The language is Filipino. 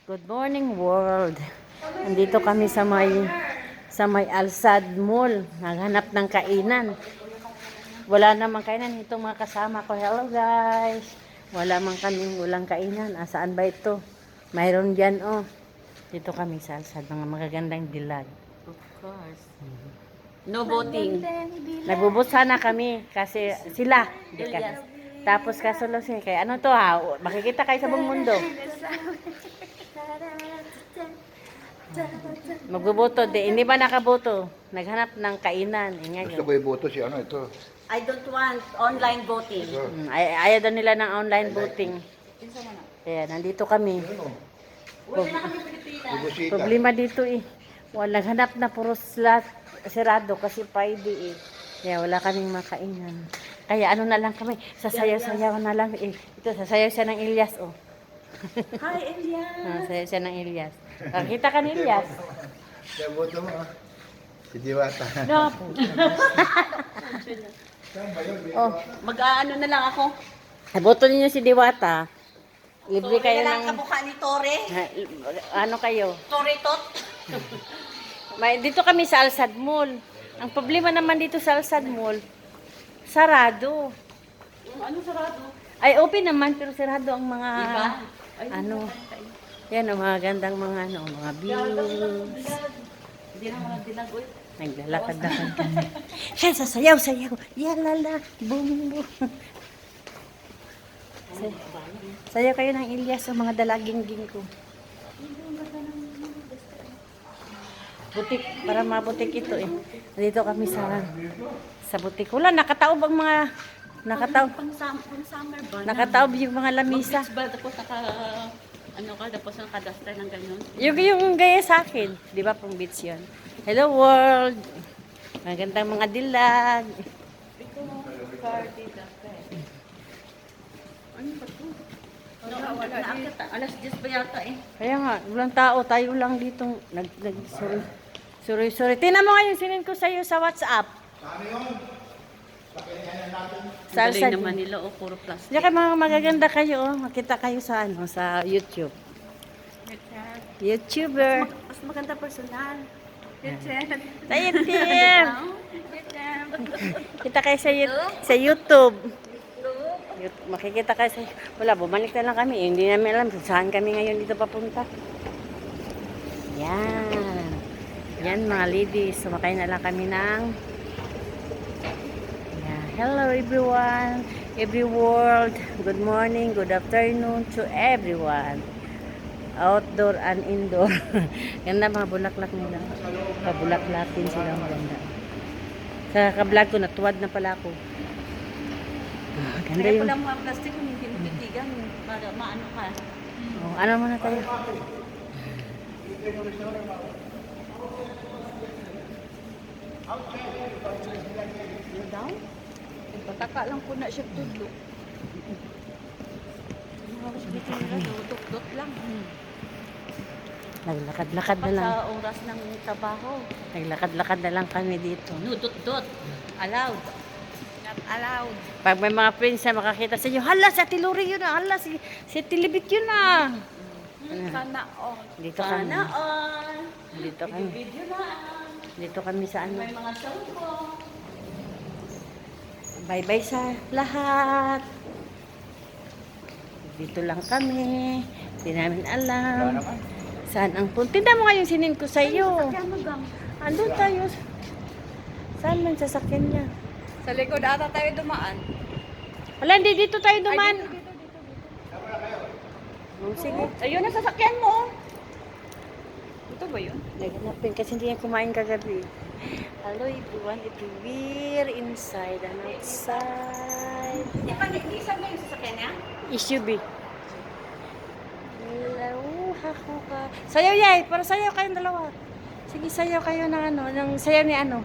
Good morning world. Nandito kami sa may Alsad Mall. Naghanap ng kainan. Wala namang kainan itong mga kasama ko. Hello guys. Walang kainan. Saan ba ito? Mayroon diyan oh. Dito kami sa Alsad, mga magagandang dilag. Of course. No voting. Nagbubot sana kami kasi sila. Di ka. Tapos kaso lang siya, kaya ano to ha? Makikita kayo sa buong mundo. Magboboto, hindi ba nakaboto? Naghanap ng kainan. Gusto ko iboto si ano ito. I don't want online voting. Ayaw daw nila ng online voting. Kaya nandito kami. Wala na kami Pilipinas. Bubusita. Problema dito eh. Wala, naghanap na puro slot sirado kasi Friday eh. Kaya wala kaming makainan. Kaya ano na lang kami, sasayaw-sayaw na lang eh. Ito, sasayaw siya ng Ilyas oh. Hi, Elias. Sasayaw siya ng Ilyas. Kita ka ni Ilyas? Kaya boto mo ah. Si Diwata. No. Oh, Mag-ano na lang ako. boto ninyo si Diwata. Libre kayo lang ng... kamukha ni Tore. Ano kayo? Tore Tot. Dito kami sa Alsad Mall. Ang problema naman dito sa Alsad Mall, sarado. Ano sarado? Ay, open naman, pero sarado ang mga... Diba? Ano? Yan, ang mga gandang mga mga views. Hindi na mga dinagoy. Naglalakad-lakad kami. Siya, sasayaw-sayaw. Yalala, boom, boom. Sayaw kayo ng Ilyas o mga dalaging-ging ko. Butik, para mabutik ito eh. Nandito kami sa butik. Wala, nakataob ang mga... Pang summer ba? Nakataob yung mga lamisa. Mag-beach ba? Tapos tapos naka-duster ng ganyan. Yung gaya sa akin. Di ba pang beach yun? Hello world! Magandang mga dilag. Ito, party duster. Ano ba ito? Alas 10 ba yata eh? Kaya nga, walang tao. Tayo lang dito. Sorry. Tingnan mo nga yung sinin ko sa'yo sa WhatsApp. Sa Galing Alsad. naman nila o puro plastic. Diyan mga magaganda kayo. Makita kayo sa YouTube. YouTuber. Mas maganda personal. Tayo, Tim. Kita kayo sa YouTube. Makikita kayo sa... Wala, bumalik na lang kami. Hindi namin alam kung saan kami ngayon dito papunta. Yan. Yan mga ladies. Sumakay na lang kami ng... Yan. Hello everyone. Every world. Good morning, good afternoon to everyone. Outdoor and indoor. Ganda mga bulaklak nila. Pabulaklakin sila maganda. Sa ka-vlog ko, natuwad na pala ako. Ganda Kaya yung... pala mga plastic kung hindi nabitigan para maano ka. Oh, ano muna tayo? Down? Pataka lang po na siya tudlo. Dot lang. Naglakad-lakad na lang. Sa oras ng trabaho. Naglakad-lakad na lang kami dito. No, dot. Allowed. Not allowed. Pag may mga friends na makakita sa inyo, hala, si Ate Lori yun na, hala, si Tilibit yun na. Sana all. Dito kami. Sana all. Dito kami. Video na. Dito kami sa ano. May mga cellphone. Bye-bye sa lahat. Dito lang kami. Hindi namin alam. Saan ang punta? Tinda mo nga yung sinin ko sa iyo. Andun tayo. Saan man sasakyan niya? Sa likod ata tayo dumaan. Wala, hindi dito tayo duman. Oh, sige. Ayun ang sasakyan mo. Ito ba yun? Naganapin kasi hindi yan kumain kagabi. Hello everyone, everywhere, inside and outside. Di ba, isa ba yung sasakyan niya? SUV. Hello, hakuka. Sayaw yay, para sayaw kayong dalawa. Sige, sayaw kayo ng sayaw ni ano.